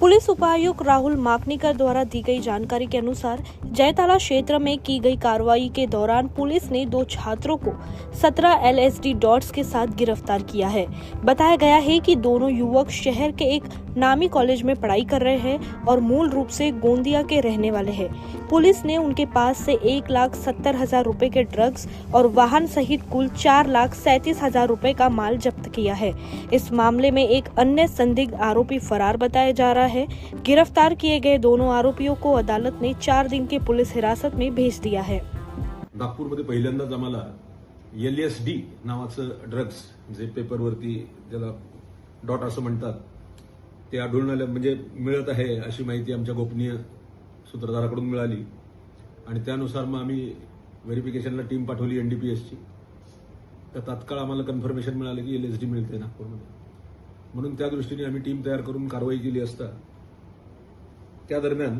Police उपायुक्त राहुल माकनीकर द्वारा दी गई जानकारी के अनुसार जयताला क्षेत्र में की गई कार्रवाई के दौरान पुलिस ने 2 छात्रों को 17 LSD डॉट्स के साथ गिरफ्तार किया है। बताया गया है कि दोनों युवक शहर के एक नामी कॉलेज में पढ़ाई कर रहे हैं और मूल रूप से गोंदिया के रहने वाले हैं। पुलिस ने उनके पास से 1,70,000 रुपए के ड्रग्स और वाहन सहित कुल 4,37,000 रुपए का माल जब्त किया है। इस मामले में एक अन्य संदिग्ध आरोपी फरार बताया जा रहा है। गिरफ्तार किए गए दोनों आरोपियों को अदालत ने 4 दिन की पुलिस हिरासत में भेज दिया है। नागपूरमध्ये पहिल्यांदाच आम्हाला LSD नावाचं ड्रग्स जे पेपरवरती ज्याला डॉट असं म्हणतात ते आढळून आलं म्हणजे मिळत आहे अशी माहिती आमच्या गोपनीय सूत्रधाराकडून मिळाली आणि त्यानुसार मग आम्ही व्हेरिफिकेशनला टीम पाठवली NDPSची। तर तात्काळ आम्हाला कन्फर्मेशन मिळालं की LSD मिळते नागपूरमध्ये, म्हणून त्या दृष्टीने आम्ही टीम तयार करून कारवाई केली असता त्या दरम्यान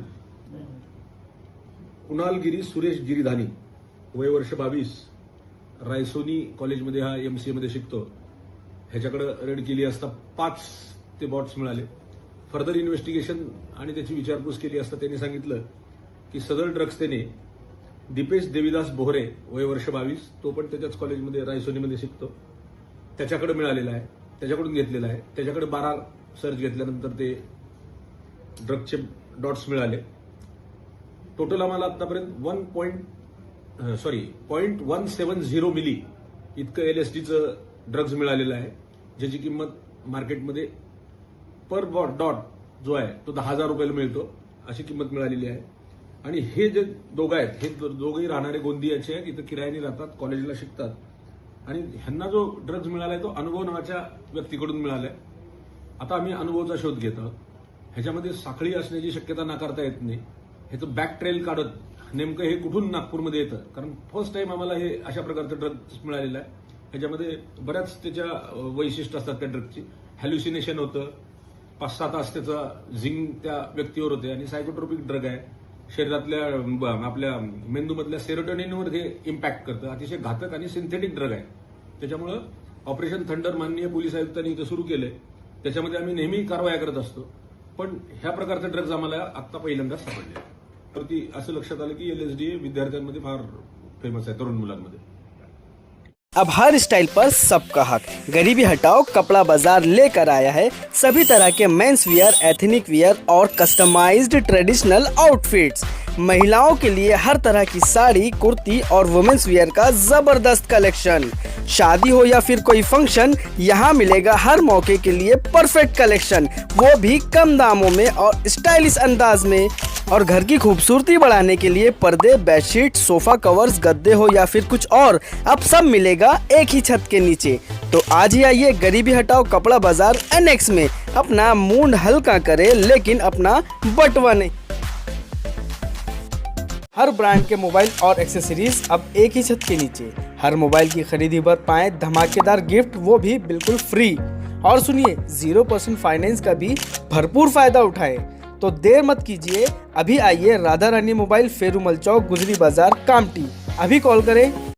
कुणालगिरी सुरेश गिरीधानी वय वर्ष 22 रायसोनी कॉलेजमध्ये हा MCA मध्ये शिकतो, ह्याच्याकडे रेड केली असता 5 ते बॉट्स मिळाले। फर्दर इन्व्हेस्टिगेशन आणि त्याची विचारपूस केली असता त्यांनी सांगितलं की सदर ड्रग्स त्याने दीपेश देवीदास बोहरे वय वर्ष 22 तो पण त्याच्याच कॉलेजमध्ये रायसोनीमध्ये शिकतो त्याच्याकडे मिळालेला आहे, त्याच्याकडून घेतलेला आहे। त्याच्याकडे 12 सर्च घेतल्यानंतर ते ड्रग्सचे डॉट्स मिळाले। टोटल आम्हाला आतापर्यंत 0.170 मिली इतकं LSDचं ड्रग्स मिळालेलं आहे, ज्याची किंमत मार्केटमध्ये पर डॉट जो आहे तो 10,000 रुपयाला मिळतो अशी किंमत मिळालेली आहे। आणि हे जे दोघं आहेत हे दोघंही राहणारे गोंदियाचे आहेत, इथं किरायाने राहतात, कॉलेजला शिकतात आणि ह्यांना जो ड्रग्ज मिळालाय तो अनुभव नावाच्या व्यक्तीकडून मिळालाय। आता आम्ही अनुभवचा शोध घेत आहोत। ह्याच्यामध्ये साखळी असण्याची शक्यता नाकारता येत नाही। ह्याचं बॅक ट्रेल काढत नेमकं हे कुठून नागपूरमध्ये येतं, कारण फर्स्ट टाइम आम्हाला हे अशा प्रकारचं ड्रग्ज मिळालेलं आहे। ह्याच्यामध्ये बऱ्याच त्याच्या वैशिष्ट्य असतात त्या ड्रगची। हॅल्युसिनेशन होतं, 5-6 तास त्याचा झिंग त्या व्यक्तीवर होते आणि सायकोट्रोपिक ड्रग आहे, शरीरातल्या आपल्या मेंदूमधल्या सेरोटोनिनवर हे इम्पॅक्ट करतं, अतिशय घातक आणि सिंथेटिक ड्रग आहे। त्याच्यामुळं ऑपरेशन थंडर माननीय पोलीस आयुक्तांनी इथं सुरू केलंय, त्याच्यामध्ये आम्ही नेहमी कारवाया करत असतो, पण ह्या प्रकारचे ड्रग्ज आम्हाला आत्ता पहिल्यांदाच सापडले। तर ती असं लक्षात आलं की LSD विद्यार्थ्यांमध्ये फार फेमस आहे, तरुण मुलांमध्ये। अब हर स्टाइल पर सबका हक। गरीबी हटाओ कपड़ा बाजार लेकर आया है सभी तरह के मेंस वियर, एथनिक वियर और कस्टमाइज्ड ट्रेडिशनल आउटफिट्स। महिलाओं के लिए हर तरह की साड़ी, कुर्ती और वुमेन्स वियर का जबरदस्त कलेक्शन। शादी हो या फिर कोई फंक्शन, यहाँ मिलेगा हर मौके के लिए परफेक्ट कलेक्शन, वो भी कम दामों में और स्टाइलिश अंदाज में। और घर की खूबसूरती बढ़ाने के लिए पर्दे, बेडशीट, सोफा कवर्स, गद्दे हो या फिर कुछ और, अब सब मिलेगा एक ही छत के नीचे। तो आज ही आइए गरीबी हटाओ कपड़ा बाजार NX में, अपना मूड हल्का करे लेकिन अपना बटवा नहीं। हर ब्रांड के मोबाइल और एक्सेसरीज अब एक ही छत के नीचे। हर मोबाइल की खरीदी पर पाएं धमाकेदार गिफ्ट, वो भी बिल्कुल फ्री। और सुनिए 0% फाइनेंस का भी भरपूर फायदा उठाएं। तो देर मत कीजिए, अभी आइए राधा रानी मोबाइल, फेरूमल चौक, गुजरी बाजार, कामटी। अभी कॉल करें